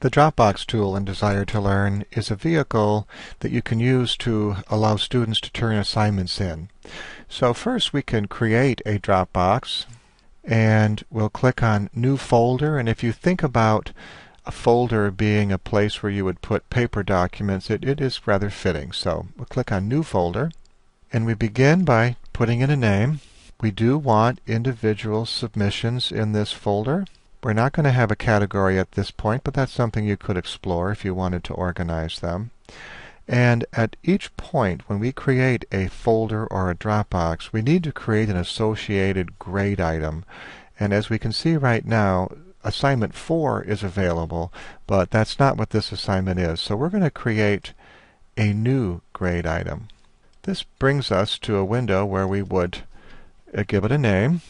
The Dropbox tool in Desire to Learn is a vehicle that you can use to allow students to turn assignments in. So first we can create a Dropbox, and we'll click on New Folder. And if you think about a folder being a place where you would put paper documents, it is rather fitting. So we'll click on New Folder, and we begin by putting in a name. We do want individual submissions in this folder. We're not going to have a category at this point, but that's something you could explore if you wanted to organize them. And at each point, when we create a folder or a Dropbox, we need to create an associated grade item. And as we can see right now, assignment 4 is available, but that's not what this assignment is. So we're going to create a new grade item. This brings us to a window where we would give it a name.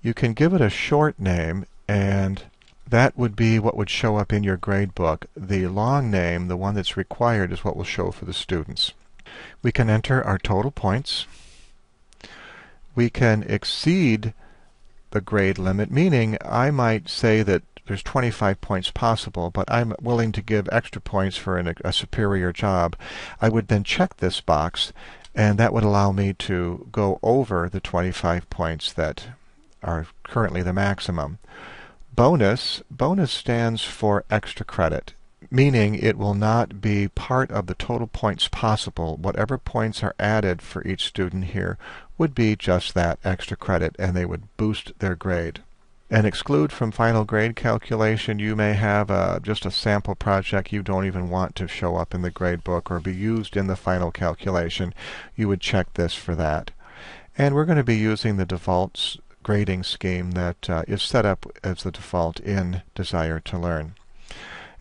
You can give it a short name, and that would be what would show up in your grade book. The long name, the one that's required, is what will show for the students. We can enter our total points. We can exceed the grade limit, meaning I might say that there's 25 points possible, but I'm willing to give extra points for a superior job. I would then check this box, and that would allow me to go over the 25 points that are currently the maximum. Bonus stands for extra credit, meaning it will not be part of the total points possible. Whatever points are added for each student here would be just that extra credit, and they would boost their grade. And exclude from final grade calculation, you may have just a sample project you don't even want to show up in the grade book or be used in the final calculation. You would check this for that. And we're going to be using the default grading scheme that is set up as the default in Desire to Learn.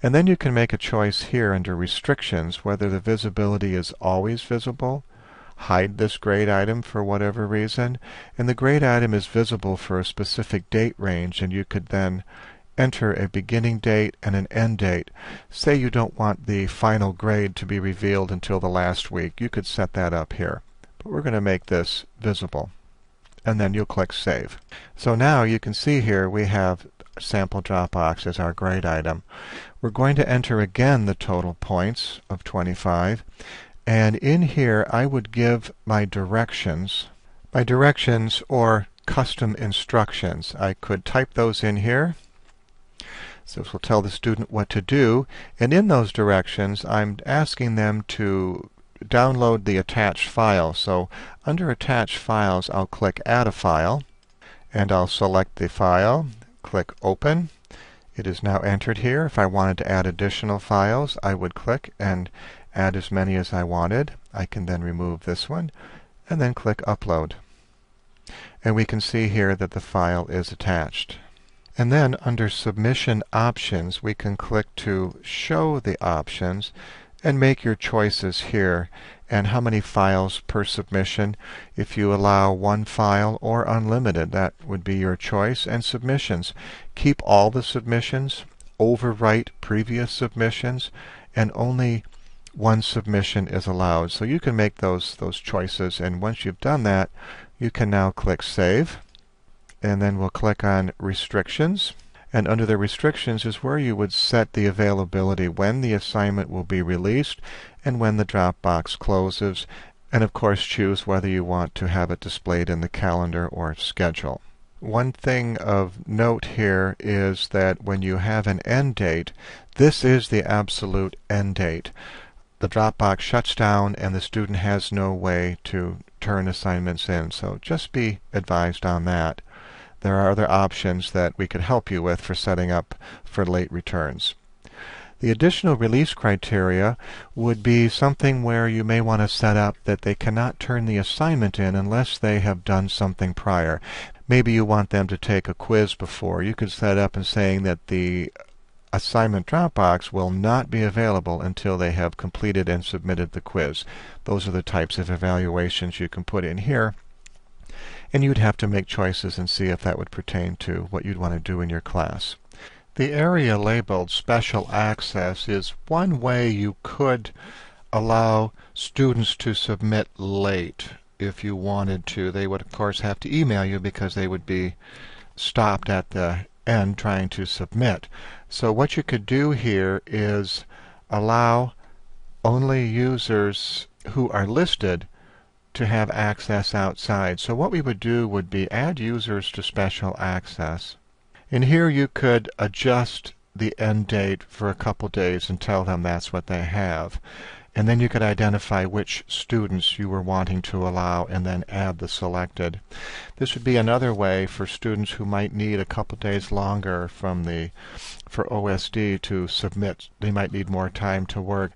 And then you can make a choice here under Restrictions whether the visibility is always visible, hide this grade item for whatever reason, and the grade item is visible for a specific date range, and you could then enter a beginning date and an end date. Say you don't want the final grade to be revealed until the last week. You could set that up here. But we're going to make this visible. And then you'll click Save. So now you can see here we have sample Dropbox as our grade item. We're going to enter again the total points of 25. And in here I would give my directions or custom instructions. I could type those in here. So this will tell the student what to do. And in those directions I'm asking them to download the attached file. So under Attached Files, I'll click Add a File, and I'll select the file, click Open. It is now entered here. If I wanted to add additional files, I would click and add as many as I wanted. I can then remove this one, and then click Upload. And we can see here that the file is attached. And then under Submission Options, we can click to show the options and make your choices here, and how many files per submission. If you allow one file or unlimited, that would be your choice. And submissions, keep all the submissions, overwrite previous submissions, and only one submission is allowed. So you can make those choices, and once you've done that, you can now click Save, and then we'll click on Restrictions. And under the restrictions is where you would set the availability, when the assignment will be released and when the Dropbox closes, and of course choose whether you want to have it displayed in the calendar or schedule. One thing of note here is that when you have an end date, this is the absolute end date. The Dropbox shuts down and the student has no way to turn assignments in, so just be advised on that. There are other options that we could help you with for setting up for late returns. The additional release criteria would be something where you may want to set up that they cannot turn the assignment in unless they have done something prior. Maybe you want them to take a quiz before. You could set up and saying that the assignment Dropbox will not be available until they have completed and submitted the quiz. Those are the types of evaluations you can put in here. And you'd have to make choices and see if that would pertain to what you'd want to do in your class. The area labeled Special Access is one way you could allow students to submit late if you wanted to. They would, of course, have to email you because they would be stopped at the end trying to submit. So what you could do here is allow only users who are listed to have access outside. So what we would do would be add users to special access. And here you could adjust the end date for a couple days and tell them that's what they have. And then you could identify which students you were wanting to allow and then add the selected. This would be another way for students who might need a couple days longer for OSD to submit. They might need more time to work.